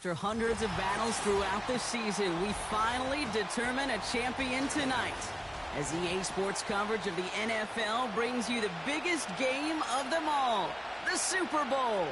After hundreds of battles throughout the season, we finally determine a champion tonight. As EA Sports coverage of the NFL brings you the biggest game of them all, the Super Bowl.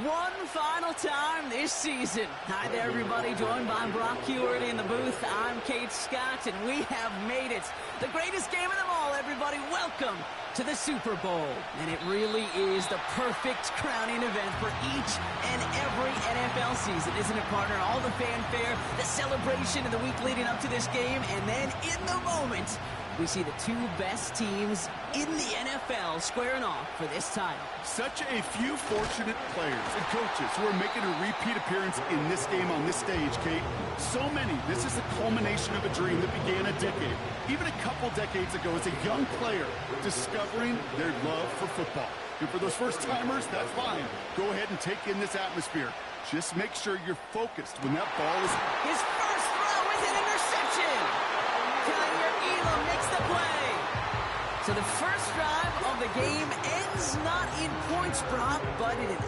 One final time this season. Hi there, everybody. Joined by Brock Hewitt in the booth. I'm Kate Scott, and we have made it. The greatest game of them all, everybody. Welcome to the Super Bowl. And it really is the perfect crowning event for each and every NFL season, isn't it, partner? All the fanfare, the celebration of the week leading up to this game, and then in the moment, we see the two best teams in the NFL squaring off for this title. Such a few fortunate players and coaches who are making a repeat appearance in this game on this stage, Kate. So many. This is a culmination of a dream that began a decade, even a couple decades ago, as a young player discovering their love for football. And for those first-timers, that's fine. Go ahead and take in this atmosphere. Just make sure you're focused when that ball is... His first throw is an interception! Elam makes the play. So the first drive of the game ends not in points, Brock, but in an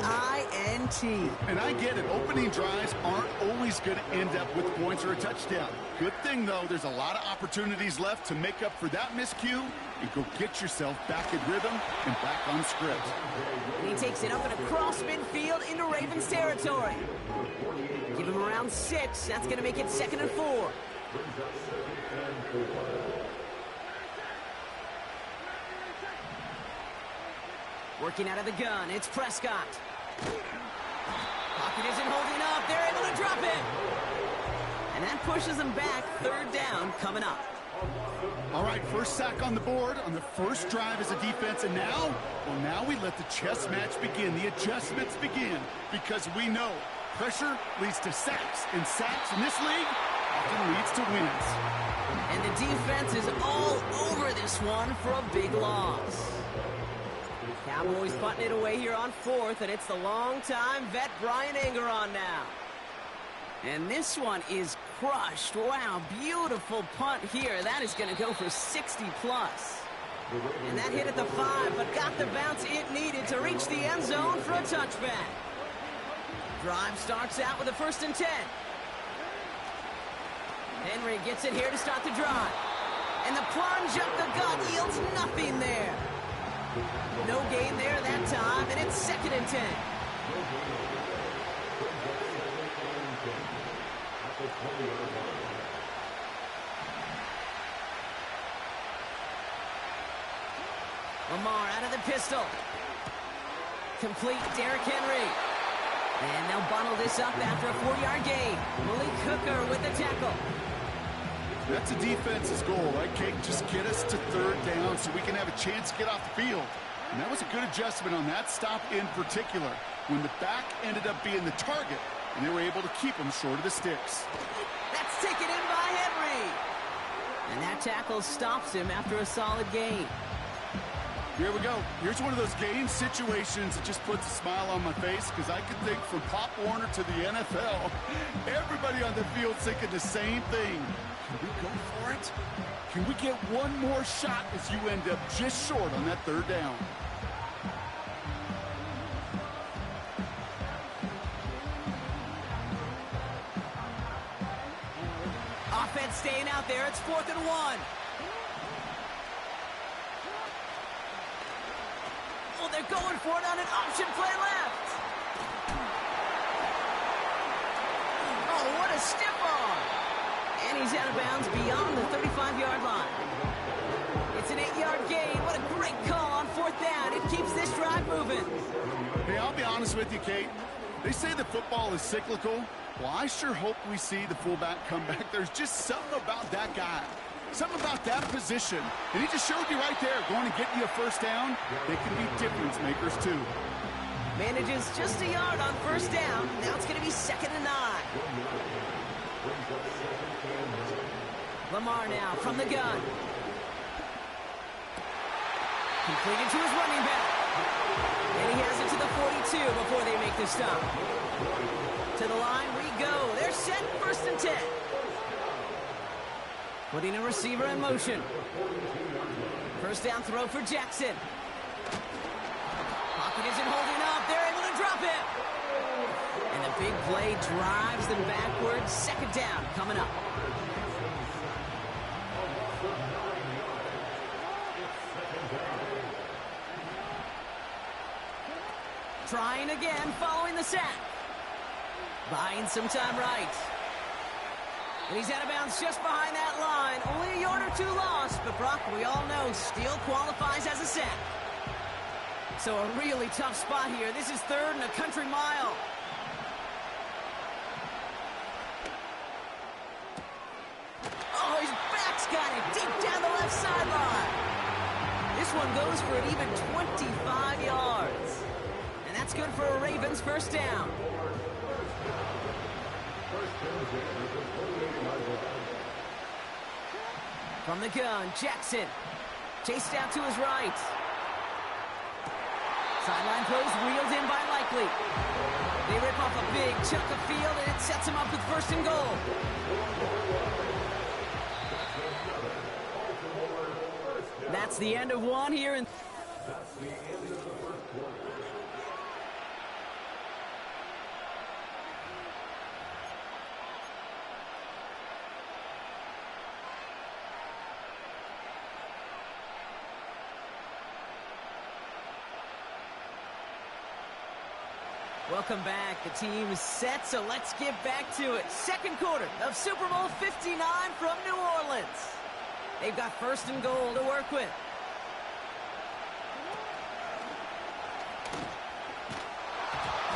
INT. And I get it. Opening drives aren't always going to end up with points or a touchdown. Good thing, though, there's a lot of opportunities left to make up for that miscue and go get yourself back in rhythm and back on script. And he takes it up and across midfield into Ravens territory. Give him around 6. That's going to make it 2nd and 4. Working out of the gun, it's Prescott. Pocket isn't holding up. They're able to drop it. And that pushes them back. 3rd down coming up. All right, first sack on the board on the first drive as a defense. And now, well, now we let the chess match begin. The adjustments begin because we know pressure leads to sacks. And sacks in this league often leads to wins. And the defense is all over this one for a big loss. Cowboys putting it away here on 4th, and it's the long-time vet Brian Anger on now. And this one is crushed. Wow, beautiful punt here. That is going to go for 60+. And that hit at the 5, but got the bounce it needed to reach the end zone for a touchback. Drive starts out with a 1st and 10. Henry gets it here to start the drive. And the plunge up the gut yields nothing there. No gain there that time, and it's 2nd and 10. Lamar out of the pistol. Complete, Derrick Henry. And they'll bundle this up after a 4-yard gain. Malik Hooker with the tackle. That's a defense's goal, right, Kate? Just get us to 3rd down so we can have a chance to get off the field. And that was a good adjustment on that stop in particular, when the back ended up being the target, and they were able to keep him short of the sticks. That's taken in by Henry. And that tackle stops him after a solid gain. Here we go. Here's one of those game situations that just puts a smile on my face, because I can think from Pop Warner to the NFL, everybody on the field thinking the same thing. Can we go for it? Can we get one more shot as you end up just short on that 3rd down? Offense staying out there. It's 4th and 1. Oh, they're going for it on an option play left. Oh, what a stiff arm. And he's out of bounds beyond the 35-yard line. It's an 8-yard gain. What a great call on 4th down. It keeps this drive moving. Hey, I'll be honest with you, Kate. They say that football is cyclical. Well, I sure hope we see the fullback come back. There's just something about that guy. Something about that position. And he just showed you right there, going to get you a 1st down. They can be difference makers, too. Manages just a yard on 1st down. Now it's going to be 2nd and 9. Lamar now from the gun. Completed to his running back. And he has it to the 42 before they make the stop. To the line we go. They're set, 1st and 10. Putting a receiver in motion. 1st down throw for Jackson. Pocket isn't holding up. They're able to drop it. And the Big play drives them backwards. Second down coming up. Trying again following the sack. Buying some time right. And he's out of bounds just behind that line. Only a yard or two lost, but Brock, we all know, still qualifies as a sack. So a really tough spot here. This is third and a country mile. Oh, his back's got it deep down the left sideline. This one goes for an even 25 yards. And that's good for a Ravens first down. From the gun, Jackson. Chased out to his right. Sideline throws wheeled in by Likely. They rip off a big chunk of field, and it sets them up with first and goal. That's the end of one here. Welcome back. The team is set, so let's get back to it. Second quarter of Super Bowl 59 from New Orleans. They've got first and goal to work with.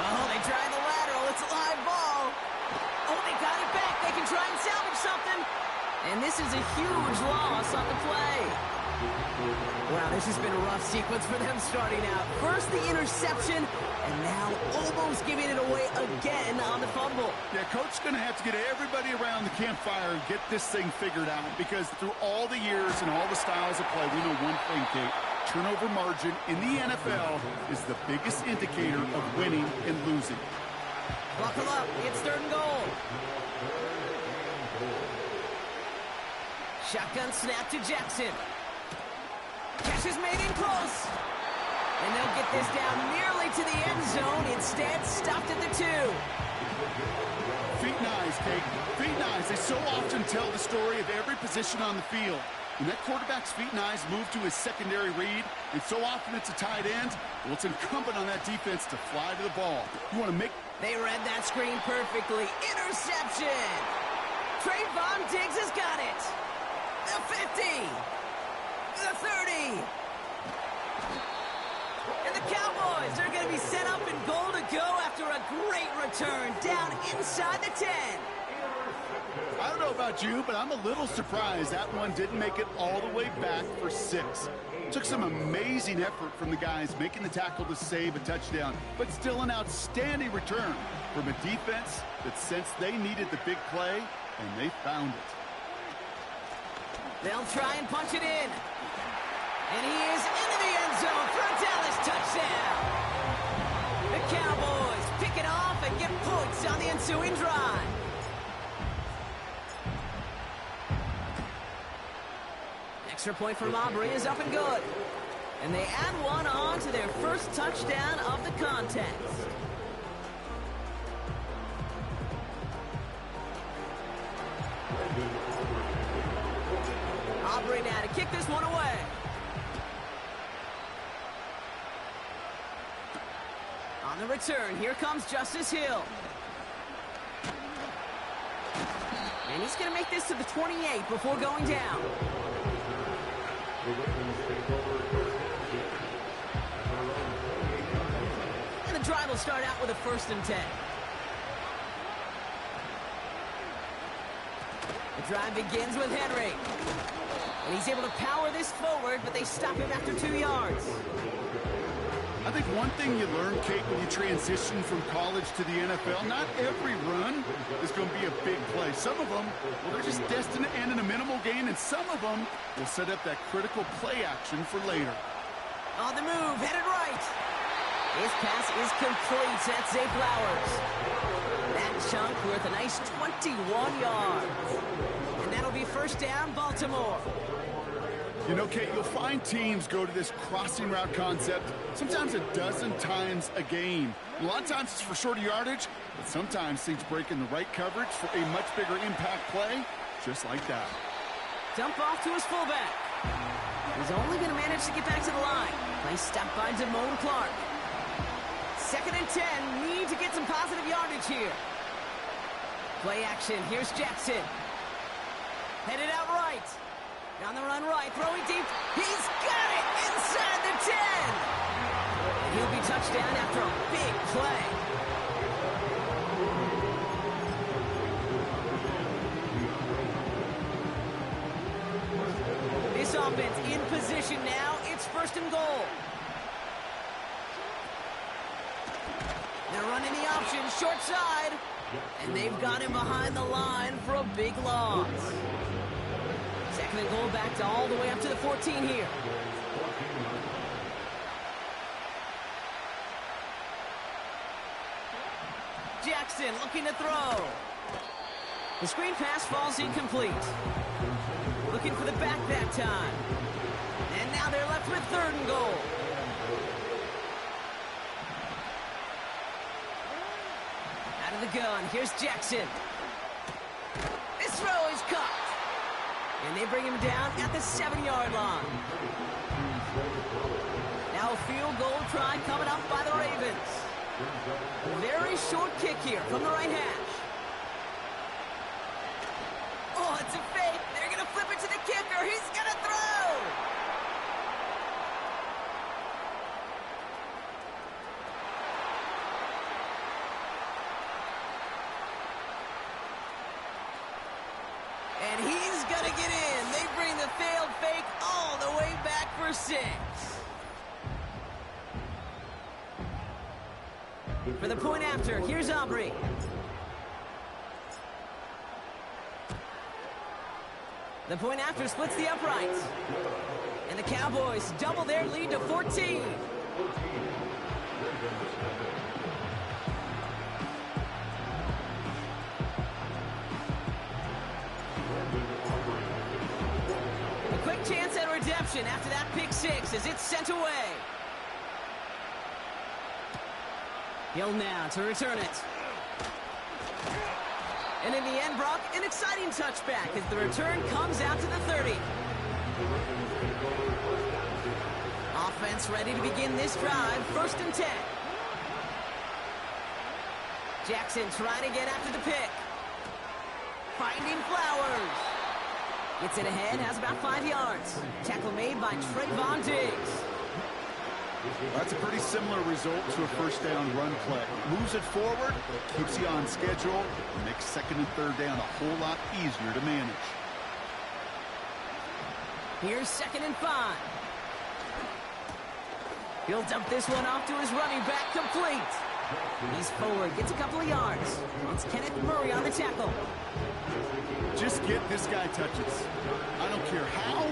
Oh, they tried the lateral. It's a live ball. Oh, they got it back. They can try and salvage something. And this is a huge loss on the play. Wow, this has been a rough sequence for them starting out. First the interception, and now almost giving it away again on the fumble. Yeah, Coach's going to have to get everybody around the campfire and get this thing figured out, because through all the years and all the styles of play, we know one thing, Kate. Turnover margin in the NFL is the biggest indicator of winning and losing. Buckle up. It's third and goal. Shotgun snap to Jackson. Catch is made in close. And they'll get this down nearly to the end zone. Instead, stopped at the 2. Feet and eyes, Kate. Feet and eyes. They so often tell the story of every position on the field. When that quarterback's feet and eyes move to his secondary read, and so often it's a tight end, well, it's incumbent on that defense to fly to the ball. You want to make... They read that screen perfectly. Interception! Trayvon Diggs has got it. The 50. The 30. And the Cowboys are going to be set up in goal to go after a great return down inside the 10. I don't know about you, but I'm a little surprised that one didn't make it all the way back for 6. Took some amazing effort from the guys making the tackle to save a touchdown, but still an outstanding return from a defense that sensed they needed the big play, and they found it. They'll try and punch it in. And he is into the end zone for a Dallas touchdown. The Cowboys pick it off and get points on the ensuing drive. Extra point from Aubrey is up and good. And they add one on to their first touchdown of the contest. Aubrey now to kick this one away. On the return, here comes Justice Hill. And he's going to make this to the 28 before going down. And the drive will start out with a 1st and 10. The drive begins with Henry. And he's able to power this forward, but they stop him after 2 yards. I think one thing you learn, Kate, when you transition from college to the NFL, not every run is going to be a big play. Some of them, well, they're just destined to end in a minimal gain, and some of them will set up that critical play action for later. On the move, headed right. His pass is complete. That's Zay Flowers. That chunk worth a nice 21 yards. And that'll be first down, Baltimore. You know, Kate, you'll find teams go to this crossing route concept sometimes a dozen times a game. A lot of times it's for shorter yardage, but sometimes things break in the right coverage for a much bigger impact play, just like that. Dump off to his fullback. He's only going to manage to get back to the line. Nice stop by Damone Clark. 2nd and 10. Need to get some positive yardage here. Play action. Here's Jackson. Headed out right. On the run right. Throwing deep. He's got it inside the 10. And he'll be touchdown after a big play. This offense in position now. It's 1st and goal. They're running the option, short side. And they've got him behind the line for a big loss. 2nd and goal, back to all the way up to the 14 here. Jackson looking to throw. The screen pass falls incomplete. Looking for the back that time. And now they're left with 3rd and goal. Out of the gun, here's Jackson. This throw is caught. And they bring him down at the 7-yard line. Now a field goal try coming up by the Ravens. Very short kick here from the right hash. Oh, it's a fake. They're going to flip it to the kicker. He's going to throw. And he's going to get in. They bring the failed fake all the way back for 6. For the point after, here's Aubrey. The point after splits the uprights. And the Cowboys double their lead to 14. A quick chance at redemption after that pick 6 as it's sent away. Hill now to return it. And in the end, Brock, an exciting touchback as the return comes out to the 30. Offense ready to begin this drive. 1st and 10. Jackson trying to get after the pick. Finding Flowers. Gets it ahead, has about 5 yards. Tackle made by Trayvon Diggs. That's a pretty similar result to a 1st down run play. Moves it forward, keeps you on schedule, and makes 2nd and 3rd down a whole lot easier to manage. Here's 2nd and 5. He'll dump this one off to his running back, complete. He's forward, gets a couple of yards. It's Kenneth Murray on the tackle. Just get this guy touches. I don't care how,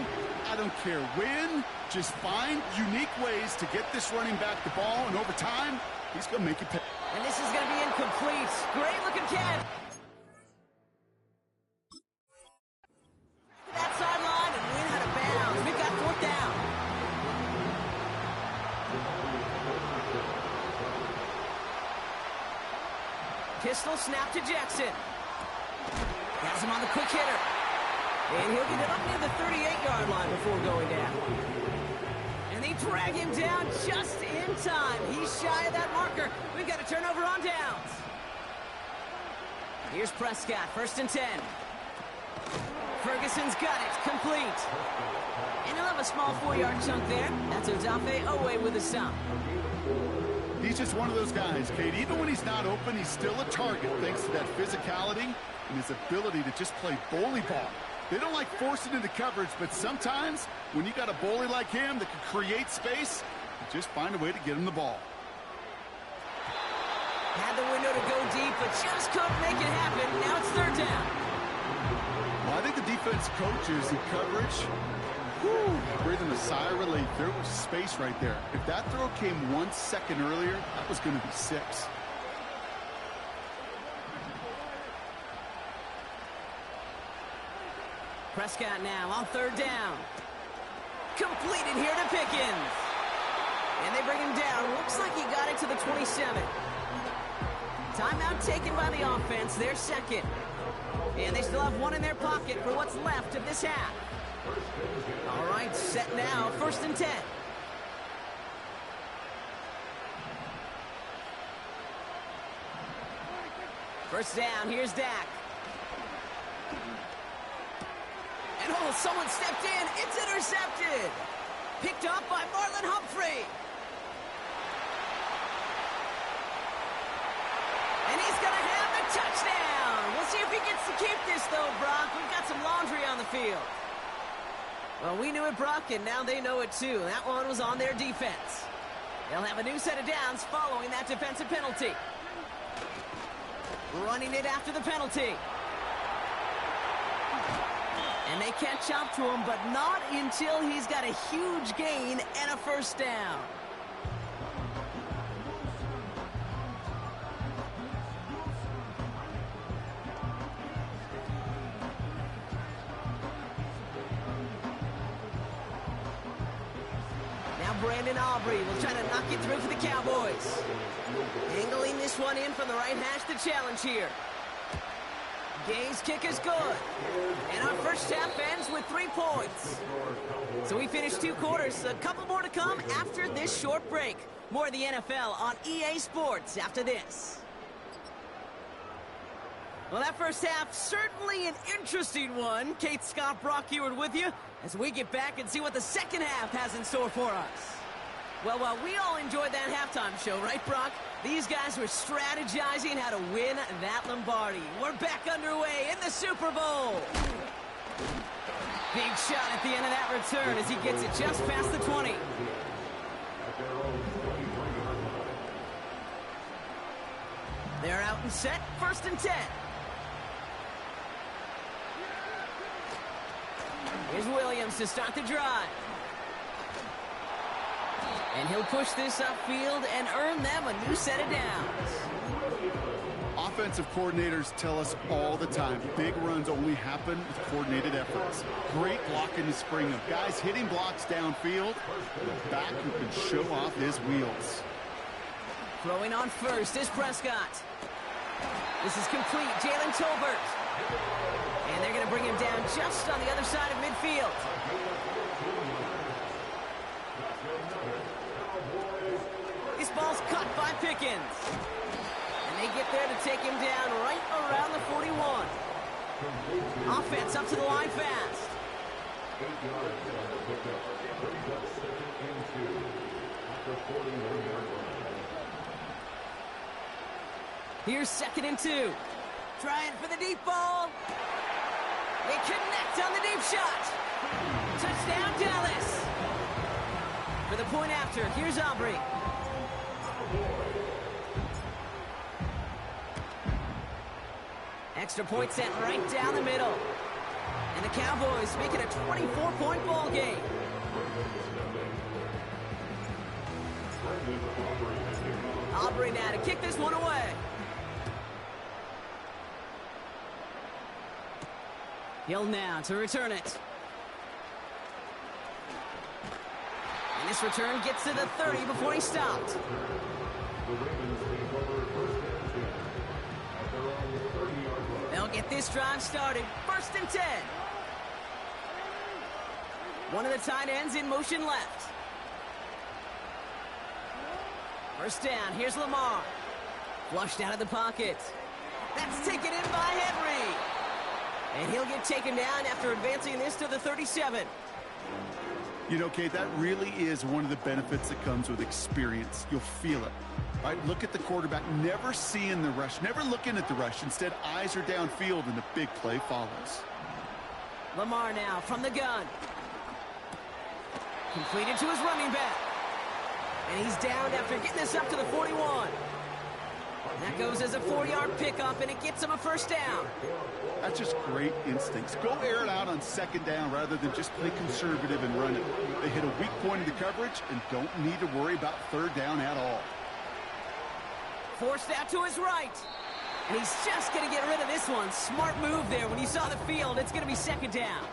I don't care when. Just find unique ways to get this running back the ball, and over time, he's going to make it pay. And this is going to be incomplete. Great looking catch. That sideline and win out of bounds. We've got 4th down. Pistol snap to Jackson. Has him on the quick hitter. And he'll get it up near the 38-yard line before going down. And they drag him down just in time. He's shy of that marker. We've got a turnover on downs. Here's Prescott, 1st and 10. Ferguson's got it, complete. And he'll have a small 4-yard chunk there. That's Odafe Owe with a stop. He's just one of those guys, Kate. Even when he's not open, he's still a target thanks to that physicality and his ability to just play bully ball. They don't like forcing into coverage, but sometimes when you got a bully like him that can create space, you just find a way to get him the ball. Had the window to go deep, but just couldn't make it happen. Now it's 3rd down. Well, I think the defense coaches in coverage, breathing a sigh of relief. There was space right there. If that throw came 1 second earlier, that was going to be 6. Prescott now on 3rd down. Completed here to Pickens. And they bring him down. Looks like he got it to the 27. Timeout taken by the offense, their second. And they still have one in their pocket for what's left of this half. All right, set now, 1st and 10. First down, here's Dak. And oh, someone stepped in. It's intercepted. Picked up by Marlon Humphrey. And he's going to have the touchdown. We'll see if he gets to keep this, though, Brock. We've got some laundry on the field. Well, we knew it, Brock, and now they know it, too. That one was on their defense. They'll have a new set of downs following that defensive penalty. Running it after the penalty. And they catch up to him, but not until he's got a huge gain and a first down. Now Brandon Aubrey will try to knock it through for the Cowboys. Angling this one in from the right hash to challenge here. Gay's kick is good. And our first half ends with 3 points. So we finished 2 quarters. A couple more to come after this short break. More of the NFL on EA Sports after this. Well, that first half, certainly an interesting one. Kate Scott, Brock Eward with you as we get back and see what the second half has in store for us. Well, we all enjoyed that halftime show, right, Brock? These guys were strategizing how to win that Lombardi. We're back underway in the Super Bowl. Big shot at the end of that return as he gets it just past the 20. They're out and set, 1st and 10. Here's Williams to start the drive. And he'll push this upfield and earn them a new set of downs. Offensive coordinators tell us all the time, big runs only happen with coordinated efforts. Great blocking to spring them. Guys hitting blocks downfield, and a back who can show off his wheels. Throwing on first is Prescott. This is complete, Jalen Tolbert. And they're going to bring him down just on the other side of midfield. This ball's cut by Pickens. And they get there to take him down right around the 41. Offense up to the line fast. Here's 2nd and 2. Trying for the deep ball. They connect on the deep shot. Touchdown, Dallas. For the point after, here's Aubrey. Extra point sent right down the middle. And the Cowboys make it a 24-point ball game. Aubrey now to kick this one away. Hill now to return it. And this return gets to the 30 before he stopped. They'll get this drive started. 1st and 10. One of the tight ends in motion left. First down. Here's Lamar. Flushed out of the pocket. That's taken in by Henry. And he'll get taken down after advancing this to the 37. You know, Kate, that really is one of the benefits that comes with experience. You'll feel it. Right? Look at the quarterback, never seeing the rush, never looking at the rush. Instead, eyes are downfield, and the big play follows. Lamar now from the gun. Completed to his running back. And he's down after getting this up to the 41. That goes as a 4-yard pickup, and it gets him a first down. That's just great instincts. Go air it out on 2nd down rather than just play conservative and run it. They hit a weak point in the coverage and don't need to worry about 3rd down at all. Forced out to his right. And he's just going to get rid of this one. Smart move there. When you saw the field, it's going to be 2nd down.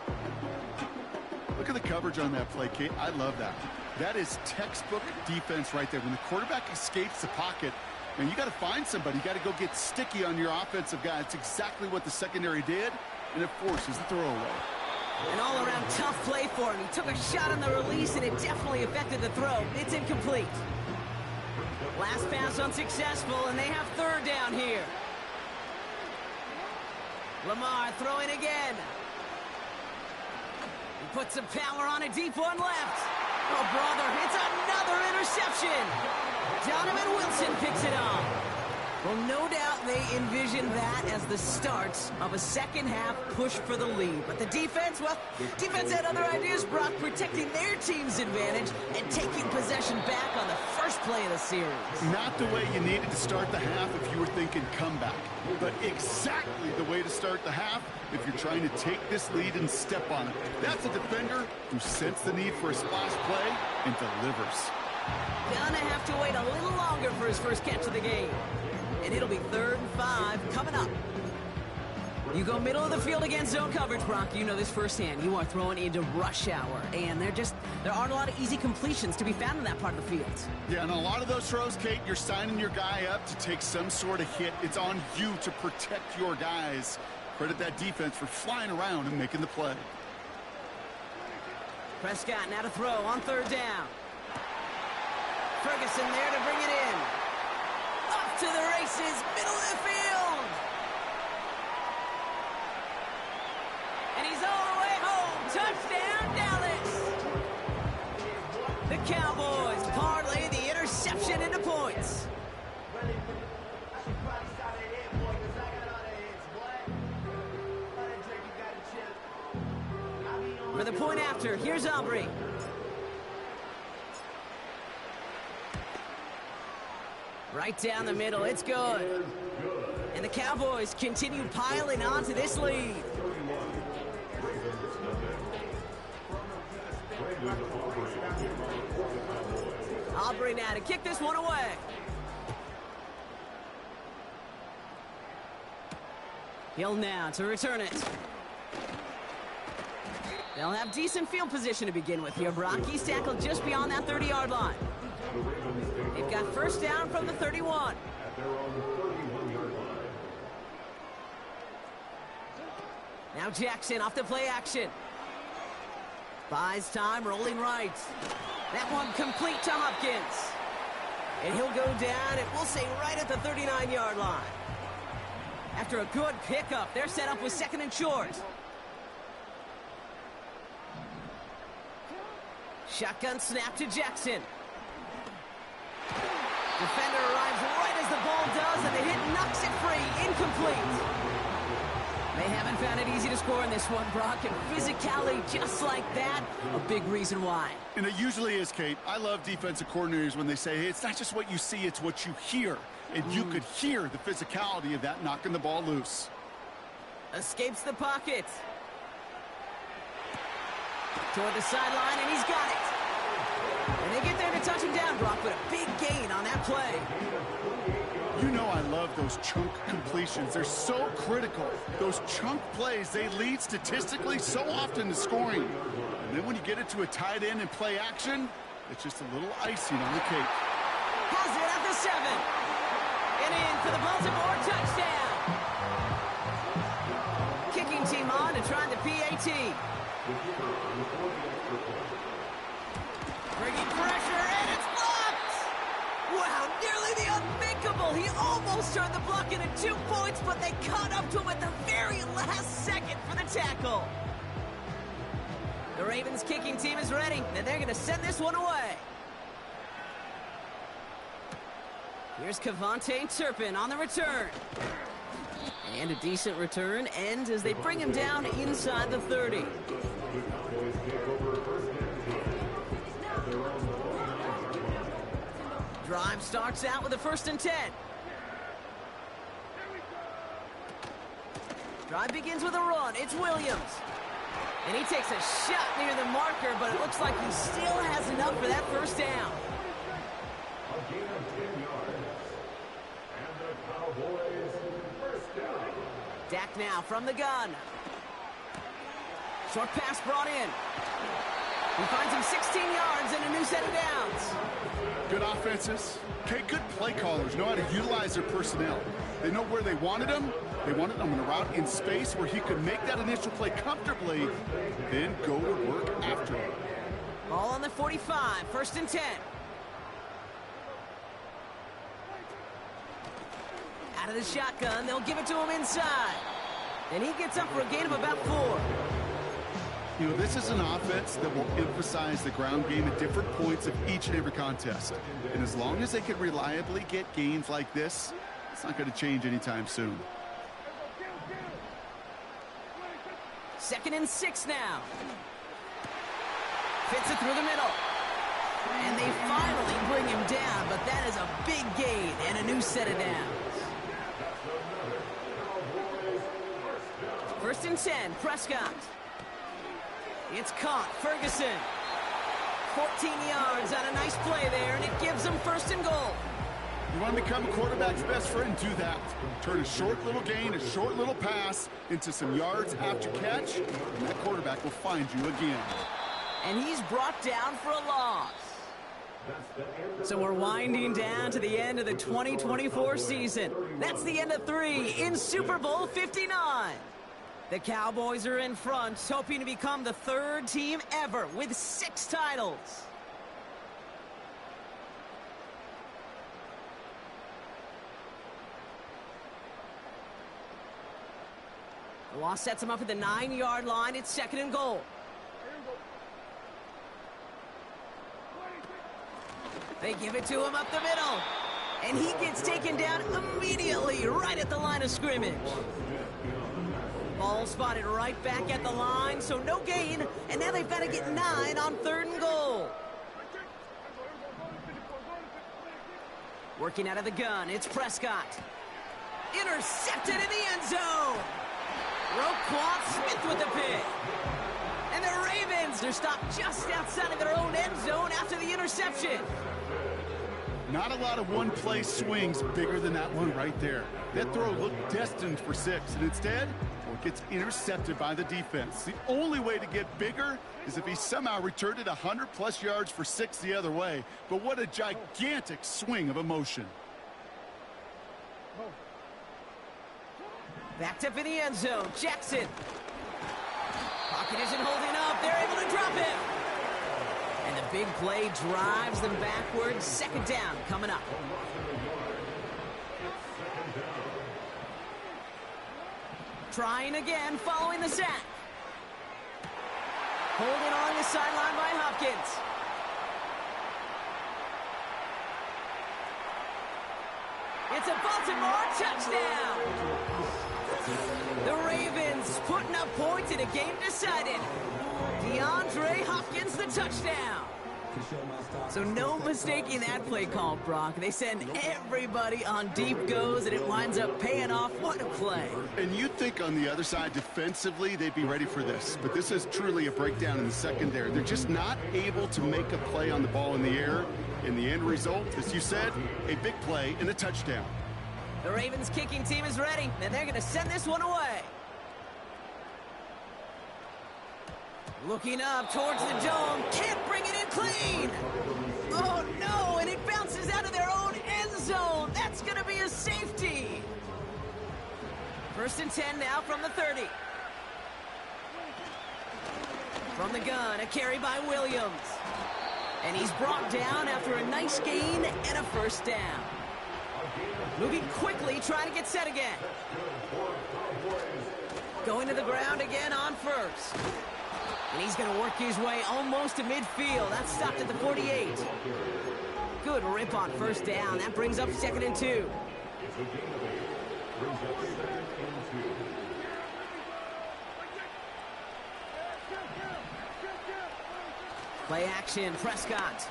Look at the coverage on that play, Kate. I love that. That is textbook defense right there. When the quarterback escapes the pocket, and you got to find somebody. You got to go get sticky on your offensive guy. It's exactly what the secondary did, and it forces the throwaway. An all-around tough play for him. He took a shot on the release, and it definitely affected the throw. It's incomplete. Last pass unsuccessful, and they have third down here. Lamar throwing again. He puts some power on a deep one left. Oh, brother, it's another interception. Donovan Wilson picks it up. Well, no doubt they envisioned that as the start of a second-half push for the lead. But the defense, well, defense had other ideas, Brock, protecting their team's advantage and taking possession back on the first play of the series. Not the way you needed to start the half if you were thinking comeback, but exactly the way to start the half if you're trying to take this lead and step on it. That's a defender who sensed the need for a splash play and delivers. Gonna have to wait a little longer for his first catch of the game. And it'll be 3rd and 5 coming up. You go middle of the field against zone coverage, Brock. You know this firsthand. You are throwing into rush hour. And there aren't a lot of easy completions to be found in that part of the field. Yeah, and a lot of those throws, Kate, you're signing your guy up to take some sort of hit. It's on you to protect your guys. Credit that defense for flying around and making the play. Prescott now to throw on 3rd down. Ferguson there to bring it in. Up to the races, middle of the field. And he's all the way home. Touchdown, Dallas. The Cowboys parlay the interception into points. For the point after, here's Aubrey. Right down the middle, it's good. And the Cowboys continue piling onto this lead. Aubrey now to kick this one away. Hill now to return it. They'll have decent field position to begin with here, Brock. He's tackled just beyond that 30-yard line. They've got first down from the 31. Now Jackson off the play action. Buys time, rolling right. That one complete to Hopkins. And he'll go down, and we'll say right at the 39-yard line. After a good pickup, they're set up with 2nd and short. Shotgun snap to Jackson. Defender arrives right as the ball does, and the hit knocks it free. Incomplete. They haven't found it easy to score in this one, Brock, and physicality just like that, a big reason why. And it usually is, Kate. I love defensive coordinators when they say, hey, it's not just what you see, it's what you hear. And you could hear the physicality of that knocking the ball loose. Escapes the pocket. Toward the sideline, and he's got it. And they get there to touch him down, Brock, but a big gain on that play. You know I love those chunk completions. They're so critical. Those chunk plays, they lead statistically so often to scoring. And then when you get it to a tight end and play action, it's just a little icing on the cake. Has it at the 7. And in for the Baltimore touchdown. Kicking team on to try the PAT. Bringing pressure, and it's blocked! Wow, nearly the unthinkable. He almost turned the block into 2 points, but they caught up to him at the very last second for the tackle. The Ravens kicking team is ready, and they're going to send this one away. Here's Kevontae Turpin on the return. And a decent return ends as they bring him down inside the 30. Drive starts out with a 1st and 10. Drive begins with a run. It's Williams. And he takes a shot near the marker, but it looks like he still has enough for that 1st down. Dak now from the gun. Short pass brought in. He finds him 16 yards and a new set of downs. Good offenses. Okay, good play callers know how to utilize their personnel. They know where they wanted him. They wanted him in a route in space where he could make that initial play comfortably, then go to work after it. Ball on the 45, 1st and 10. Out of the shotgun, they'll give it to him inside. And he gets up for a gain of about 4. You know, this is an offense that will emphasize the ground game at different points of each and every contest. And as long as they can reliably get gains like this, it's not going to change anytime soon. 2nd and 6 now. Fits it through the middle. And they finally bring him down, but that is a big gain and a new set of downs. 1st and 10, Prescott. It's caught, Ferguson. 14 yards on a nice play there, and it gives them 1st and goal. You want to become a quarterback's best friend, do that. Turn a short little gain, a short little pass into some yards after catch, and that quarterback will find you again. And he's brought down for a loss. So we're winding down to the end of the 2024 season. That's the end of 3 in Super Bowl 59. The Cowboys are in front, hoping to become the 3rd team ever with 6 titles. The loss sets him up at the 9-yard line. It's 2nd and goal. They give it to him up the middle. And he gets taken down immediately right at the line of scrimmage. Ball spotted right back at the line, so no gain. And now they've got to get 9 on 3rd and goal. Working out of the gun, it's Prescott. Intercepted in the end zone. Roquan Smith with the pick. And the Ravens are stopped just outside of their own end zone after the interception. Not a lot of one-play swings bigger than that one right there. That throw looked destined for 6, and instead, well, it gets intercepted by the defense. The only way to get bigger is if he somehow returned it 100-plus yards for 6 the other way. But what a gigantic swing of emotion. Backed up in the end zone, Jackson. Pocket isn't holding up. They're able to drop him. And the big play drives them backwards. 2nd down coming up. Trying again following the sack. Holding on the sideline by Hopkins. It's a Baltimore touchdown. The Ravens putting up points in a game decided. DeAndre Hopkins the touchdown. So no mistaking that play call, Brock. They send everybody on deep goes, and it winds up paying off. What a play. And you'd think on the other side, defensively, they'd be ready for this. But this is truly a breakdown in the secondary. They're just not able to make a play on the ball in the air. And the end result, as you said, a big play and a touchdown. The Ravens kicking team is ready, and they're going to send this one away. Looking up towards the dome. Can't bring it in clean. Oh, no, and it bounces out of their own end zone. That's going to be a safety. 1st and 10 now from the 30. From the gun, a carry by Williams. And he's brought down after a nice gain and a 1st down. Moving quickly, trying to get set again. Going to the ground again on 1st. And he's going to work his way almost to midfield. That's stopped at the 48. Good rip on 1st down. That brings up 2nd and 2. Play action, Prescott.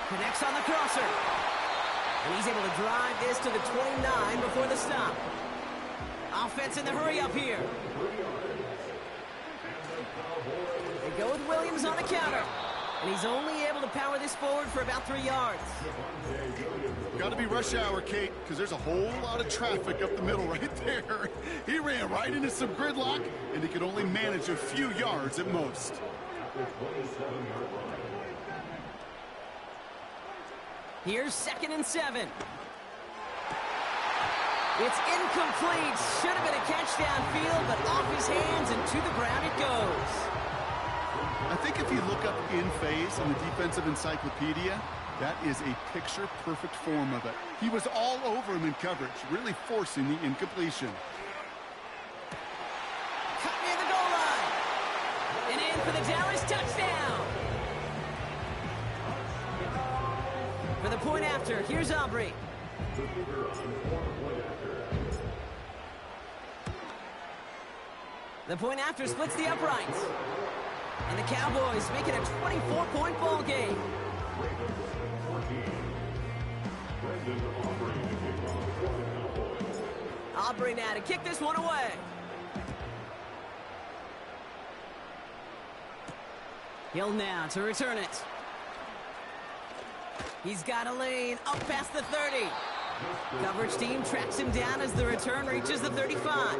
Connects on the crosser. And he's able to drive this to the 29 before the stop. Offense in the hurry up here. They go with Williams on the counter. And he's only able to power this forward for about 3 yards. Got to be rush hour, Kate, because there's a whole lot of traffic up the middle right there. He ran right into some gridlock, and he could only manage a few yards at most. Here's 2nd and 7. It's incomplete. Should have been a catch downfield, but off his hands and to the ground it goes. I think if you look up in phase in the defensive encyclopedia, that is a picture-perfect form of it. He was all over him in coverage, really forcing the incompletion. Cut near the goal line. And in for the Dallas touchdown. For the point after, here's Aubrey. The point after splits the uprights. And the Cowboys make it a 24-point ball game. Aubrey now to kick this one away. Hill now to return it. He's got a lane up past the 30. Coverage team tracks him down as the return reaches the 35.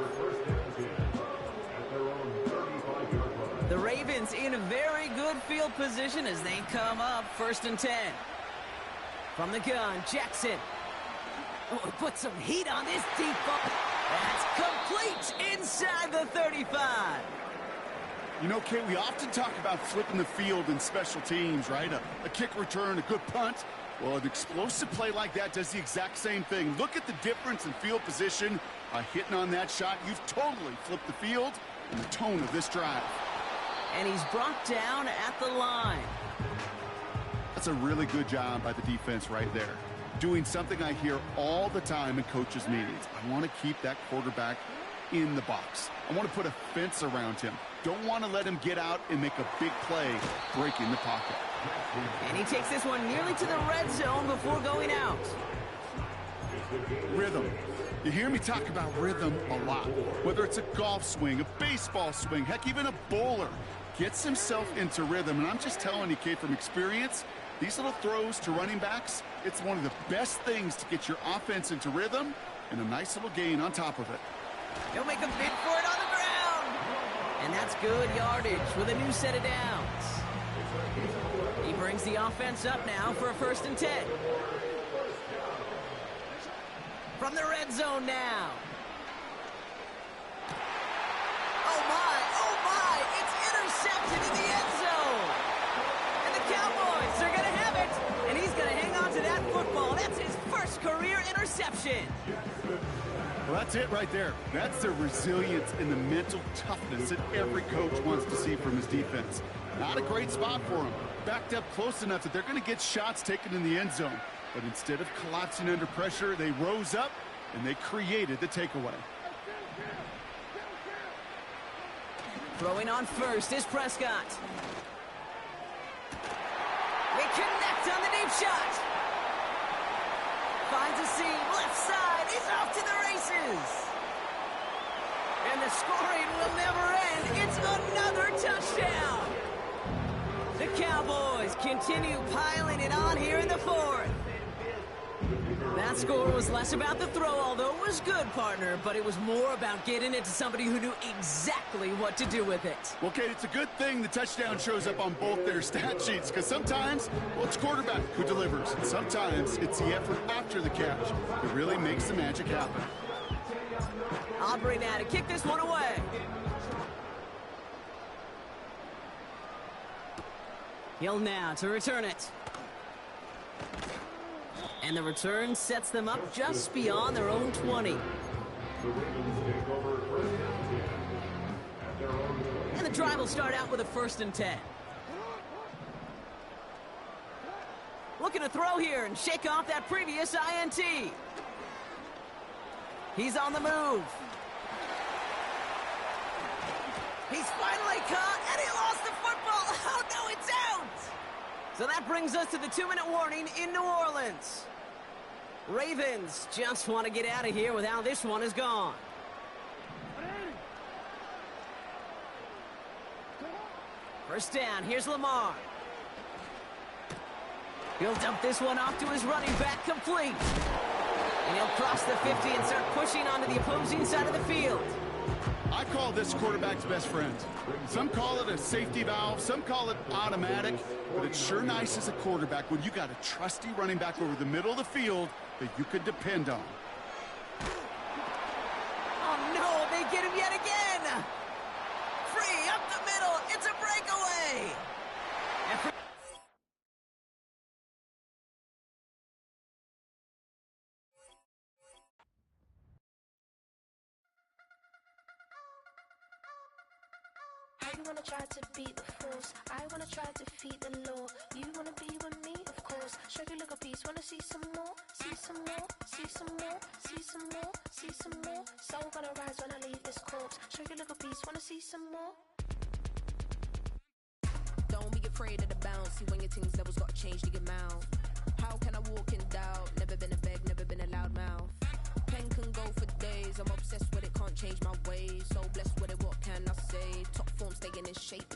The Ravens in a very good field position as they come up 1st and 10. From the gun, Jackson. Oh, put some heat on this deep ball. That's complete inside the 35. You know, Kate, we often talk about flipping the field in special teams, right? A kick return, a good punt. Well, an explosive play like that does the exact same thing. Look at the difference in field position. By hitting on that shot, you've totally flipped the field and the tone of this drive. And he's brought down at the line. That's a really good job by the defense right there. Doing something I hear all the time in coaches' meetings. I want to keep that quarterback in the box. I want to put a fence around him. Don't want to let him get out and make a big play breaking the pocket. And he takes this one nearly to the red zone before going out. Rhythm. You hear me talk about rhythm a lot. Whether it's a golf swing, a baseball swing, heck, even a bowler. Gets himself into rhythm. And I'm just telling you, Kate, from experience, these little throws to running backs, it's one of the best things to get your offense into rhythm and a nice little gain on top of it. He'll make a bid for it on the ground. And that's good yardage with a new set of downs. He brings the offense up now for a 1st and 10. From the red zone now. Oh my, it's intercepted in the end zone. And the Cowboys are going to have it. And he's going to hang on to that football. That's his first career interception. Well, that's it right there. That's the resilience and the mental toughness that every coach wants to see from his defense. Not a great spot for him. Backed up close enough that they're going to get shots taken in the end zone. But instead of collapsing under pressure, they rose up and they created the takeaway. Throwing on first is Prescott. They connect on the deep shot. Finds a seam, left side, he's off to the races. And the scoring will never end. It's another touchdown. The Cowboys continue piling it on here in the 4th. That score was less about the throw, although it was good, partner, but it was more about getting it to somebody who knew exactly what to do with it. Well, Kate, it's a good thing the touchdown shows up on both their stat sheets, because sometimes, well, it's quarterback who delivers. And sometimes it's the effort after the catch that really makes the magic happen. Aubrey now to kick this one away. Hill now to return it. And the return sets them up just beyond their own 20. And the drive will start out with a 1st and 10. Looking to throw here and shake off that previous INT. He's on the move. He's finally caught, and he lost the football. Oh, no, it's out. So that brings us to the 2-minute warning in New Orleans. Ravens just want to get out of here with how this one is gone. First down, here's Lamar. He'll dump this one off to his running back, complete. And he'll cross the 50 and start pushing onto the opposing side of the field. I call this quarterback's best friend. Some call it a safety valve, some call it automatic, but it's sure nice as a quarterback when you got a trusty running back over the middle of the field that you could depend on. Oh no, they get him yet again! Free up the middle, it's a breakaway! I wanna try to beat the force. I wanna try to defeat the law. You wanna be with me, of course. Show you little piece. Wanna see some more? See some more? See some more? See some more? See some more? Soul gonna rise when I leave this corpse. Show you little piece. Wanna see some more? Don't be afraid of the bounce. See when your things levels got changed to your mouth. How can I walk in doubt? Never been a beg, never been a loud mouth. Pen can go for days. I'm obsessed with it, can't change my ways. So blessed with it, what can I say? Top form staying in shape.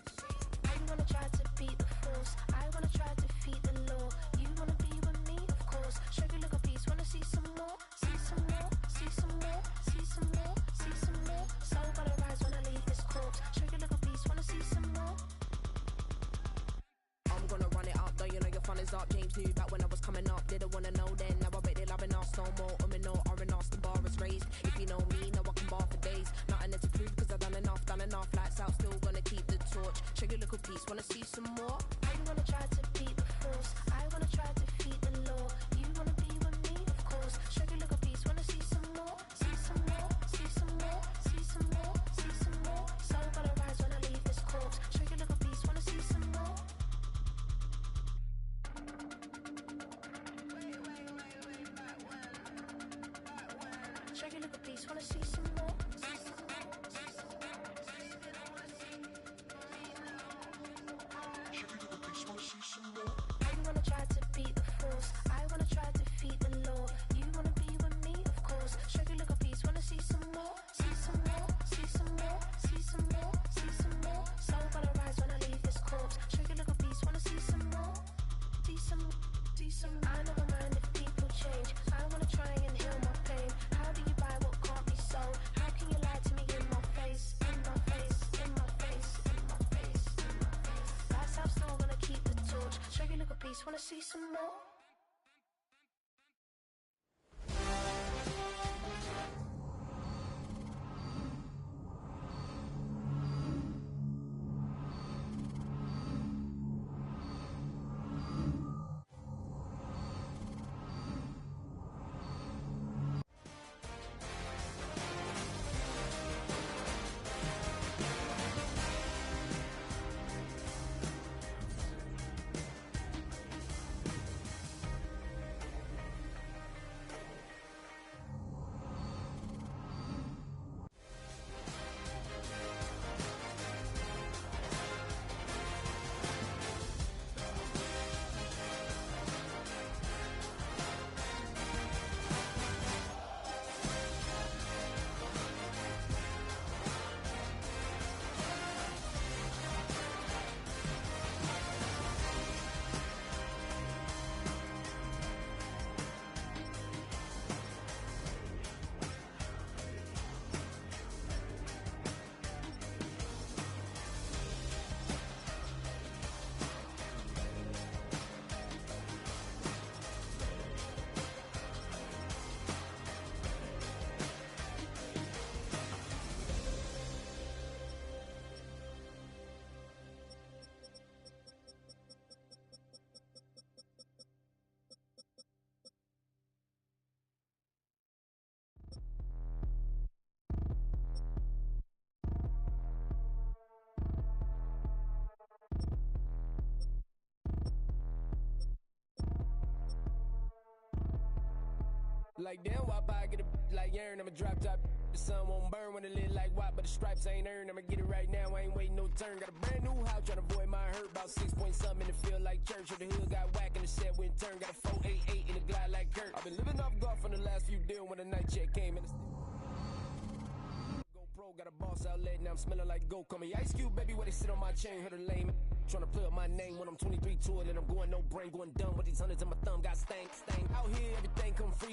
I wanna try to beat the force. I wanna try to defeat the law. You wanna be with me, of course. Show you little piece. Wanna see some more? See some more? See some more? See some more? See some more? Soul gonna rise when I leave this corpse. Show you little piece. Wanna see some more? I'm gonna run it up, though you know your fun is up. James knew back when I was coming up. Didn't wanna know then. Now I bet they loving us no more. No R&R's, the bar is raised. If you know me, now I can bar for days. Nothing there to prove, cause I've done enough. Lights out, still gonna keep the torch. Show you a little piece, wanna see some more? I wanna try to beat the force. I wanna try to defeat the law. You wanna be with me, of course. Show you a little piece, wanna see some more? See some more? See some more? See some more? See some more? Soul gonna rise when I leave this corpse. Show you a little piece, wanna see some more? Show you a little piece, wanna see some more? I wanna try to beat the force. I wanna try to defeat the law. You wanna be with me, of course. Show you a little piece, wanna see some more? See some more? See some more? See some more? See some more? Soul gonna rise when I leave this corpse. Show you a little piece, wanna see some more? See some, see some. I never mind if people change. I wanna try and heal my pain. How do you buy what can't be sold? How can you lie to me in my face? In my face, in my face, in my face, in my face. That's how still gonna keep the torch. Show you a little piece, wanna see some more? Like damn, why I get a like urn? I'ma drop top. The sun won't burn when it lit like what, but the stripes ain't earned. I'ma get it right now, I ain't waiting no turn. Got a brand new house, tryna avoid my hurt. About 6 point something in the field like church. Or the hood got whack and the set went turn. Got a 488 in the glide like Kurt. I've been living off golf on the last few deals when the night check came in. GoPro got a boss outlet, now I'm smelling like goat. Call me Ice Cube, baby, where they sit on my chain, heard a lame. Trying to play up my name when I'm 23 to it, and I'm going no brain, going dumb with these hundreds in my thumb. Got stank. Out here, everything come free.